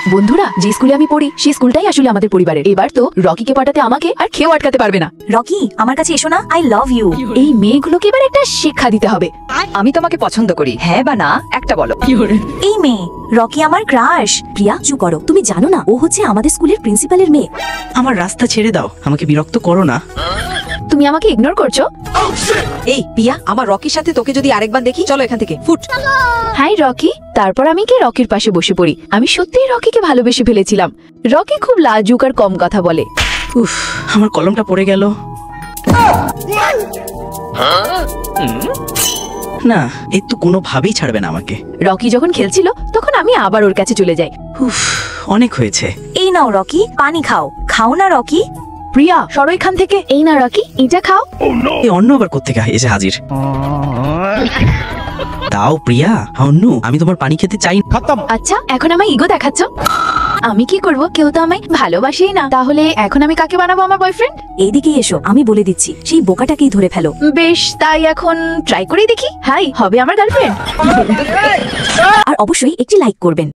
বন্ধুরা, যে স্কুলে আমি পড়ি সেই স্কুলটাই আসলে আমাদের পরিবারের। এবার তো রকিকে পাঠাতে আমাকে আর কেউ আটকাতে পারবে না। রকি, আমার কাছে এসো না, আই লাভ ইউ। এই মেয়েগুলোকে এবার একটা শিক্ষা দিতে হবে। আমি তোমাকে পছন্দ করি, হ্যাঁ বা না একটা বলো। এই মেয়ে রকি আমার ক্রাশ। প্রিয়া চুপ করো, তুমি জানো না ও হচ্ছে আমাদের স্কুলের প্রিন্সিপালের মেয়ে। আমার রাস্তা ছেড়ে দাও, আমাকে বিরক্ত করো না। তুমি আমাকে ইগনোর করছো? এই পিয়া, আমার রকির সাথে তোকে যদি আরেকবার দেখি, চলো এখান থেকে ফুট। High Rocky. তারপর আমি কি রকির পাশে বসে পড়ি। আমি সত্যিই রকিকে ভালোবেসে ফেলেছিলাম। রকি খুব লাজুক আর কম কথা বলে। উফ, আমার কলমটা পড়ে গেল। না, এই তো কোনোভাবেই ছাড়বে না আমাকে। রকি যখন খেলছিল তখন আমি আবার ওর কাছে চলে যাই। উফ, অনেক হয়েছে। এই নাও রকি, পানি খাও। খাও না রকি। প্রিয়া, সরো এখান থেকে। এই না রকি, এটা খাও। এই অন্য আবার কোত্থেকে এসে হাজির? দাও প্রিয়া, অন্য, আমি তোমার পানি খেতে চাই। আচ্ছা, এখন আমায় ইগো দেখাচ্ছ? আমি কি করব? কেউ তো আমায় ভালোবাসেই না। তাহলে এখন আমি কাকে বানাবো আমার বয়ফ্রেন্ড? এইদিকে এসো, আমি বলে দিচ্ছি, সেই বোকাটাকেই ধরে ফেলো। বেশ, তাই এখন ট্রাই করেই দেখি। হাই, হবে আমার গার্লফ্রেন্ড। আর অবশ্যই একটি লাইক করবেন।